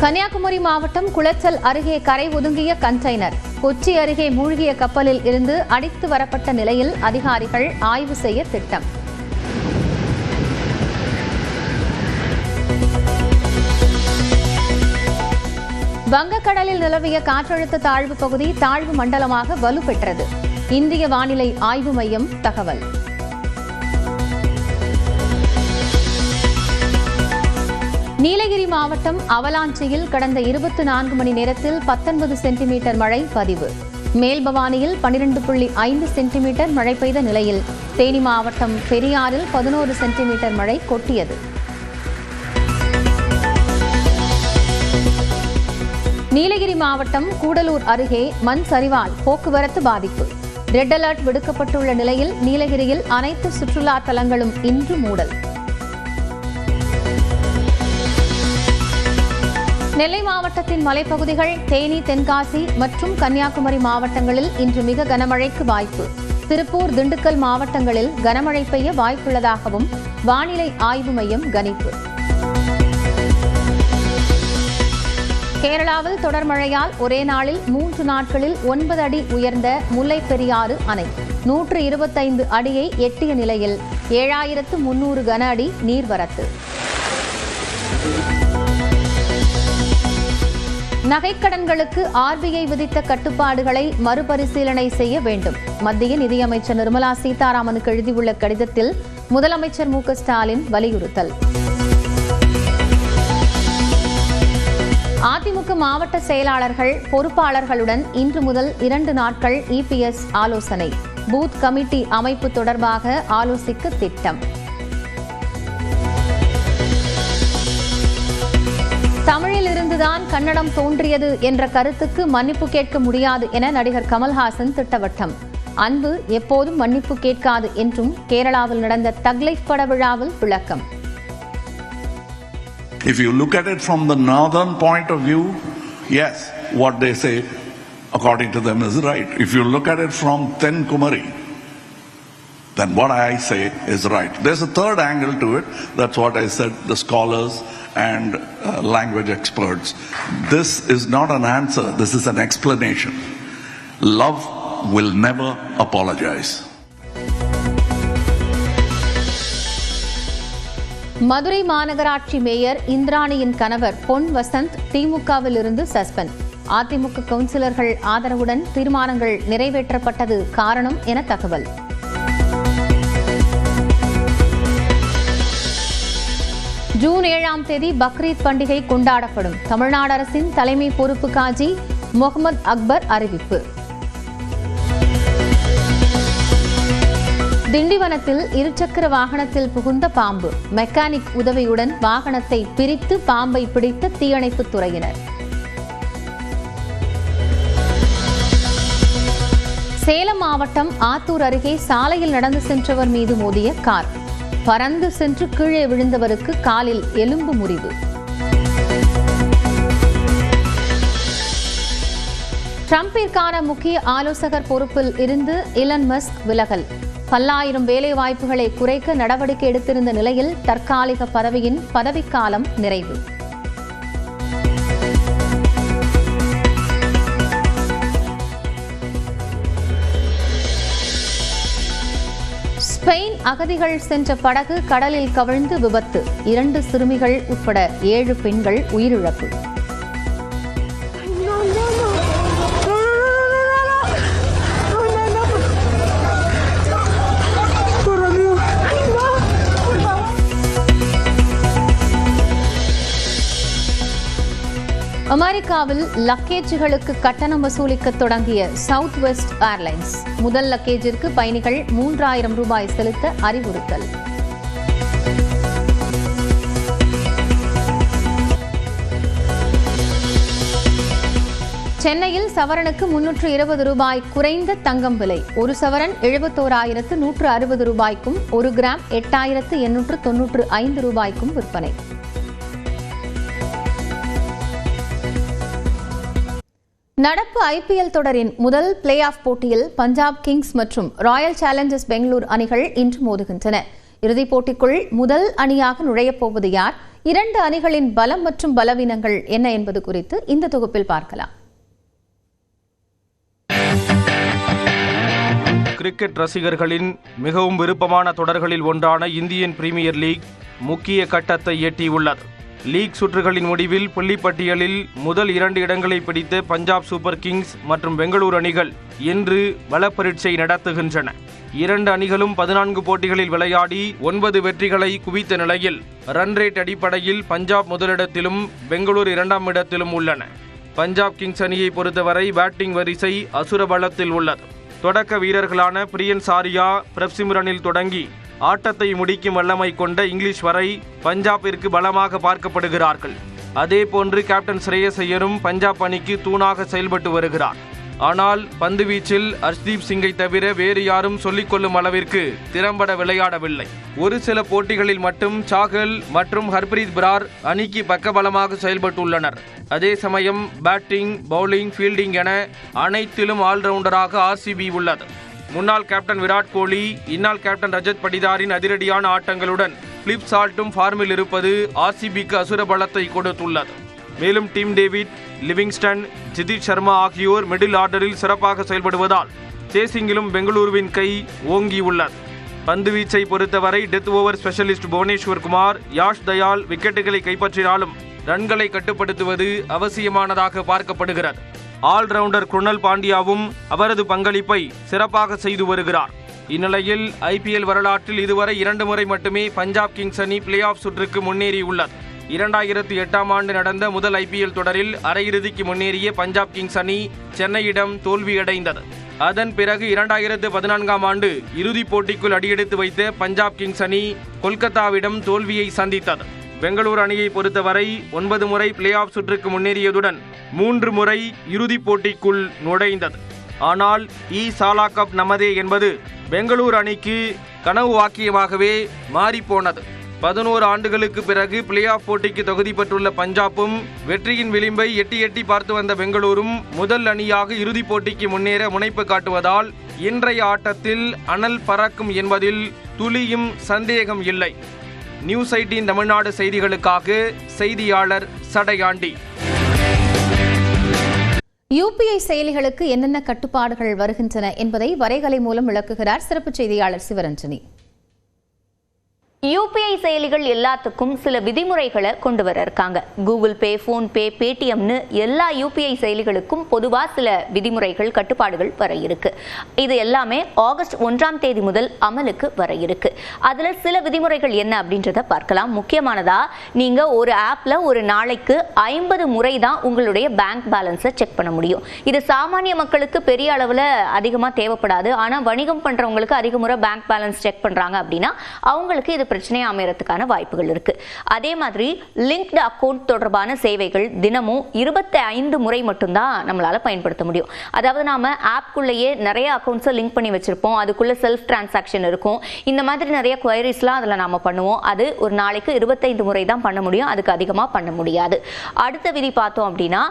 கன்னியாகுமரி மாவட்டம் குளச்சல் அருகே கரை ஒதுங்கிய கண்டெய்னர். கொச்சி அருகே மூழ்கிய கப்பலில் இருந்து அடித்து வரப்பட்ட நிலையில் அதிகாரிகள் ஆய்வு செய்ய திட்டம். வங்கக்கடலில் நிலவிய காற்றழுத்த தாழ்வு பகுதி தாழ்வு மண்டலமாக வலுப்பெற்றது. இந்திய வானிலை ஆய்வு மையம் தகவல். நீலகிரி மாவட்டம் அவலாஞ்சியில் கடந்த 24 மணி நேரத்தில் 19 சென்டிமீட்டர் மழை பதிவு. மேல்பவானியில் 12.5 சென்டிமீட்டர் மழை பெய்த நிலையில் தேனி மாவட்டம் பெரியாறில் 11 சென்டிமீட்டர் மழை கொட்டியது. நீலகிரி மாவட்டம் கூடலூர் அருகே மண் சரிவால் போக்குவரத்து பாதிப்பு. ரெட் அலர்ட் விடுக்கப்பட்டுள்ள நிலையில் நீலகிரியில் அனைத்து சுற்றுலா தலங்களும் இன்று மூடல். நெல்லை மாவட்டத்தின் மலைப்பகுதிகள், தேனி, தென்காசி மற்றும் கன்னியாகுமரி மாவட்டங்களில் இன்று மிக கனமழைக்கு வாய்ப்பு. திருப்பூர், திண்டுக்கல் மாவட்டங்களில் கனமழை பெய்ய வாய்ப்புள்ளதாகவும் வானிலை ஆய்வு மையம் கணிப்பு. கேரளாவில் தொடர் மழையால் ஒரே நாளில் 3 நாட்களில் 9 அடி உயர்ந்த முல்லைப் பெரியாறு அணை 125 அடியை எட்டிய நிலையில் 7300 கன அடி நீர்வரத்து. நகைக்கடன்களுக்கு RBI விதித்த கட்டுப்பாடுகளை மறுபரிசீலனை செய்ய வேண்டும். மத்திய நிதியமைச்சர் நிர்மலா சீதாராமனுக்கு எழுதியுள்ள கடிதத்தில் முதலமைச்சர் மு க ஸ்டாலின் வலியுறுத்தல். அதிமுக மாவட்ட செயலாளர்கள், பொறுப்பாளர்களுடன் இன்று முதல் 2 நாட்கள் EPS ஆலோசனை. பூத் கமிட்டி அமைப்பு தொடர்பாக ஆலோசிக்க திட்டம். தமிழில் இருந்துதான் கன்னடம் தோன்றியது என்ற கருத்துக்கு மன்னிப்பு கேட்க முடியாது என நடிகர் கமல்ஹாசன் திட்டவட்டம். அன்பு எப்போதும் மன்னிப்பு கேட்காது என்றும் கேரளாவில் நடந்த தக் லைஃப் பட விழாவில் விளக்கம். If you look at it from the northern point of view, yes, what they say according to them is right. If you look at it from Tenkumari, then what I say is right. There's a third angle to it. That's what I said, the scholars and language experts. This is not an answer. This is an explanation. Love will never apologize. Madurai மாநகராட்சி mayor இந்திராணியின் கணவர் பொன் வசந்த் திமுகவில் இருந்து suspend. AIADMK கவுன்சிலர்கள் ஆதரவுடன் தீர்மானங்கள் நிறைவேற்றப்பட்டது காரணம் என தகவல். ஜூன் 7ஆம் தேதி பக்ரீத் பண்டிகை கொண்டாடப்படும். தமிழ்நாடு அரசின் தலைமை பொறுப்பு காஜி முகமது அக்பர் அறிவிப்பு. திண்டிவனத்தில் இருசக்கர வாகனத்தில் புகுந்த பாம்பு. மெக்கானிக் உதவியுடன் வாகனத்தை பிரித்து பாம்பை பிடித்த தீயணைப்புத் துறையினர். சேலம் மாவட்டம் ஆத்தூர் அருகே சாலையில் நடந்து சென்றவர் மீது மோதிய கார். பறந்து சென்று கீழே விழுந்தவருக்கு காலில் எலும்பு முறிவு. டிரம்பிற்கான முக்கிய ஆலோசகர் பொறுப்பில் இருந்து இலன் மஸ்க் விலகல். பல்லாயிரம் வேலை வாய்ப்புகளை குறைக்க நடவடிக்கை எடுத்திருந்த நிலையில் தற்காலிக பதவியின் பதவிக்காலம் நிறைவு. ஸ்பெயின் அகதிகள் சென்ற படகு கடலில் கவிழ்ந்து விபத்து. 2 சிறுமிகள் உட்பட 7 பெண்கள் உயிரிழப்பு. அமெரிக்காவில் லக்கேஜுகளுக்கு கட்டணம் வசூலிக்க தொடங்கிய சவுத் வெஸ்ட் ஏர்லைன்ஸ். முதல் லக்கேஜிற்கு பயணிகள் 3000 ரூபாய் செலுத்த அறிவுறுத்தல். சென்னையில் சவரனுக்கு 320 ரூபாய் குறைந்த தங்கம் விலை. 1 சவரன் 71,160 ரூபாய்க்கும் 1 கிராம் 8,895 ரூபாய்க்கும் விற்பனை. நடப்பு IPL தொடரின் முதல் பிளே ஆஃப் போட்டியில் பஞ்சாப் கிங்ஸ் மற்றும் ராயல் சேலஞ்சர்ஸ் பெங்களூர் அணிகள் இன்று மோதுகின்றன. இறுதிப் போட்டிக்குள் முதல் அணியாக நுழையப் போவது யார்? இரண்டு அணிகளின் பலம் மற்றும் பலவீனங்கள் என்ன என்பது குறித்து இந்த தொகுப்பில் பார்க்கலாம். கிரிக்கெட் ரசிகர்களின் மிகவும் விருப்பமான தொடர்களில் ஒன்றான இந்தியன் பிரீமியர் லீக் முக்கிய கட்டத்தை எட்டியுள்ளது. லீக் சுற்றுகளின் முடிவில் புள்ளிப்பட்டியலில் முதல் 2 இடங்களை பிடித்த பஞ்சாப் சூப்பர் கிங்ஸ் மற்றும் பெங்களூரு அணிகள் இன்று பலப்பரீட்சை நடத்துகின்றன. 2 அணிகளும் 14 போட்டிகளில் விளையாடி 9 வெற்றிகளை குவித்த நிலையில் ரன் ரேட் அடிப்படையில் பஞ்சாப் முதலிடத்திலும் பெங்களூரு 2ஆம் இடத்திலும் உள்ளன. பஞ்சாப் கிங்ஸ் அணியை பொறுத்தவரை பேட்டிங் வரிசை அசுர பலத்தில் உள்ளது. தொடக்க வீரர்களான பிரியன் சாரியா, பிரப்சிம்ரனில் தொடங்கி ஆட்டத்தை முடிக்கும் வல்லமை கொண்ட இங்கிலீஷ் வரை பஞ்சாபிற்கு பலமாக பார்க்கப்படுகிறார்கள். அதேபோன்று கேப்டன் ஸ்ரேயஸ் ஐயரும் பஞ்சாப் அணிக்கு தூணாக செயல்பட்டு வருகிறார். ஆனால் பந்துவீச்சில் ஹர்ஷ்தீப் சிங்கை தவிர வேறு யாரும் சொல்லிக்கொள்ளும் அளவிற்கு திறம்பட விளையாடவில்லை. ஒரு சில போட்டிகளில் மட்டும் சாகல் மற்றும் ஹர்ப்ரீத் பிரார் அணிக்கு பக்கபலமாக செயல்பட்டுள்ளனர். அதே சமயம் பேட்டிங், பவுலிங், ஃபீல்டிங் என அனைத்திலும் ஆல்ரவுண்டராக ஆர்சிபி உள்ளது. முன்னாள் கேப்டன் விராட் கோலி, இந்நாள் கேப்டன் ரஜத் படிதாரின் அதிரடியான ஆட்டங்களுடன் பிலிப் சால்ட்டும் ஃபார்மில் இருப்பது ஆர்சிபிக்கு அசுர பலத்தை கொடுத்துள்ளது. மேலும் டீம் டேவிட், லிவிங்ஸ்டன், ஜிதித் சர்மா ஆகியோர் மிடில் ஆர்டரில் சிறப்பாக செயல்படுவதால் சேசிங்கிலும் பெங்களூருவின் கை ஓங்கியுள்ளது. பந்துவீச்சை பொறுத்தவரை death over specialist Bhuvneshwar Kumar, Yash Dayal விக்கெட்டுகளை கைப்பற்றினாலும் ரன்களை கட்டுப்படுத்துவது அவசியமானதாக பார்க்கப்படுகிறது. ஆல்ரவுண்டர் குருணல் பாண்டியாவும் அவரது பங்களிப்பை சிறப்பாக செய்து வருகிறார். இந்நிலையில் IPL வரலாற்றில் இதுவரை 2 முறை மட்டுமே பஞ்சாப் கிங்ஸ் அணி பிளே ஆஃப் சுற்றுக்கு முன்னேறியுள்ளது. 2008ஆம் ஆண்டு நடந்த முதல் IPL தொடரில் அரையிறுதிக்கு முன்னேறிய பஞ்சாப் கிங்ஸ் அணி சென்னையிடம் தோல்வியடைந்தது. அதன் பிறகு 2014ஆம் ஆண்டு இறுதிப் போட்டிக்குள் அடியெடுத்து வைத்த பஞ்சாப் கிங்ஸ் அணி கொல்கத்தாவிடம் தோல்வியை சந்தித்தது. பெங்களூரு அணியை பொறுத்தவரை 9 முறை பிளே ஆஃப் சுற்றுக்கு முன்னேறியதுடன் 3 முறை இறுதிப் போட்டிக்குள் நுழைந்தது. ஆனால் சாலா கப் நமதே என்பது பெங்களூரு அணிக்கு கனவு வாக்கியமாகவே மாறிப்போனது. 11 ஆண்டுகளுக்கு பிறகு பிளே ஆஃப் போட்டிக்கு தகுதி பெற்றுள்ள பஞ்சாப்பும் வெற்றியின் விளிம்பை எட்டி பார்த்து வந்த பெங்களூரும் முதல் அணியாக இறுதிப் போட்டிக்கு முன்னேற முனைப்பு காட்டுவதால் இன்றைய ஆட்டத்தில் அனல் பறக்கும் என்பதில் துளியும் சந்தேகம் இல்லை. நியூஸ் 18 தமிழ்நாடு செய்திகளுக்காக செய்தியாளர் சடையாண்டி. UPI செயலிகளுக்கு என்னென்ன கட்டுப்பாடுகள் வருகின்றன என்பதை வரைகலை மூலம் விளக்குகிறார் சிறப்பு செய்தியாளர் சிவரஞ்சனி. UPI செயலிகள் எல்லாத்துக்கும் சில விதிமுறைகளை கொண்டு வர இருக்காங்க. கூகுள் பே, போன்பே, பேடிஎம்னு எல்லா UPI செயலிகளுக்கும் பொதுவாக சில விதிமுறைகள், கட்டுப்பாடுகள் வர இருக்கு. இது எல்லாமே ஆகஸ்ட் 1ஆம் தேதி முதல் அமலுக்கு வர இருக்கு. அதுல சில விதிமுறைகள் என்ன அப்படின்றத பார்க்கலாம். முக்கியமானதா, நீங்க ஒரு ஆப்ல ஒரு நாளைக்கு 50 முறை தான் உங்களுடைய பேங்க் பேலன்ஸை செக் பண்ண முடியும். இது சாமானிய மக்களுக்கு பெரிய அளவுல அதிகமா தேவைப்படாது. ஆனா வணிகம் பண்றவங்களுக்கு அதிக முறை பேங்க் பேலன்ஸ் செக் பண்றாங்க அப்படின்னா அவங்களுக்கு இது பிரச்சனை அமையறதுக்கான வாய்ப்புகள் இருக்கு. அதே மாதிரி லிங்க்டு அக்கவுண்ட் தொடர்பான சேவைகள் தினமும் 25 முறை மட்டும்தான் நம்மளால பயன்படுத்த முடியும். அதாவது நாம ஆப்குள்ளேயே நிறைய அக்கவுண்ட்ஸை லிங்க் பண்ணி வச்சிருப்போம். அதுக்குள்ள செல்ஃப் டிரான்சாக்ஷன் இருக்கும். இந்த மாதிரி நிறைய குவரிஸ்லாம் அதில் நாம பண்ணுவோம். அது ஒரு நாளைக்கு 25 முறை தான் பண்ண முடியும். அதுக்கு அதிகமாக பண்ண முடியாது. அடுத்த விதி பார்த்தோம் அப்படின்னா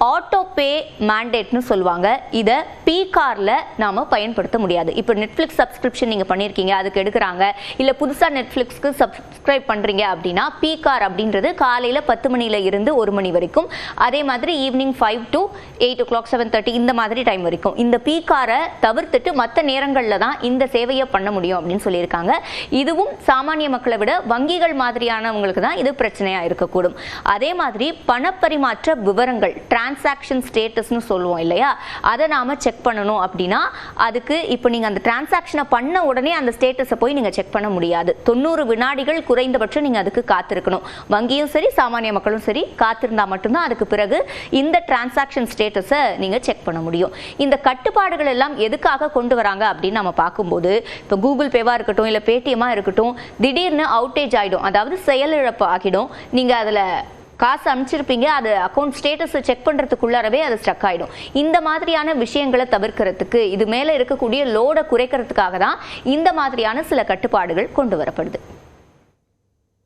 ஆட்டோ பே மேண்டேட்னு சொல்லுவாங்க. இதை P-கார்ல நாம பயன்படுத்த முடியாது. இப்போ நெட்ஃபிளிக்ஸ் சப்ஸ்கிரிப்ஷன் நீங்க பண்ணியிருக்கீங்க, அதுக்கு எடுக்கிறாங்க, இல்லை புதுசாக நெட்ஃபிளிக்ஸ்க்கு சப்ஸ்கிரைப் பண்றீங்க அப்படின்னா P-கார் அப்படின்றது காலையில 10 மணில இருந்து 1 மணி வரைக்கும், அதே மாதிரி ஈவினிங் 5 to 8 o'clock 7:30 இந்த மாதிரி டைம் வரைக்கும். இந்த P-காரை தவிர்த்துட்டு மற்ற நேரங்கள்ல தான் இந்த சேவையை பண்ண முடியும் அப்படின்னு சொல்லியிருக்காங்க. இதுவும் சாமானிய மக்களை விட வங்கிகள் மாதிரியானவங்களுக்கு தான் இது பிரச்சனையா இருக்கக்கூடும். அதே மாதிரி பணப்பரிமாற்ற விவரங்கள், டிரான்சாக்ஷன் ஸ்டேட்டஸ்னு சொல்லுவோம் இல்லையா, அதை நாம செக் பண்ணணும் அப்படின்னா அதுக்கு இப்போ நீங்க அந்த டிரான்சாக்ஷனை பண்ண உடனே அந்த ஸ்டேட்டஸை போய் நீங்க செக் பண்ண முடியாது. 90 வினாடிகள் குறைந்தபட்சம் நீங்க அதுக்கு காத்திருக்கணும். வங்கியும் சரி சாமானிய மக்களும் சரி காத்திருந்தா மட்டும்தான் அதுக்கு பிறகு இந்த டிரான்சாக்ஷன் ஸ்டேட்டஸை நீங்க செக் பண்ண முடியும். இந்த கட்டுப்பாடுகள் எல்லாம் எதுக்காக கொண்டு வராங்க அப்படின்னு நம்ம பார்க்கும்போது, இப்போ கூகுள் பேவா இருக்கட்டும் இல்லை பேடிஎம்மா இருக்கட்டும், திடீர்னு அவுட்டேஜ் ஆகிடும், அதாவது செயலிழப்பு ஆகிடும். நீங்க அதில் காசு அனுப்பிச்சிருப்பீங்க, அது அக்கௌண்ட் ஸ்டேட்டஸை செக் பண்ணுறதுக்குள்ளாரவே அது ஸ்டக் ஆகிடும். இந்த மாதிரியான விஷயங்களை தவிர்க்கிறதுக்கு, இது மேலே இருக்கக்கூடிய லோடை குறைக்கிறதுக்காக தான் இந்த மாதிரியான சில கட்டுப்பாடுகள் கொண்டு வரப்படுது.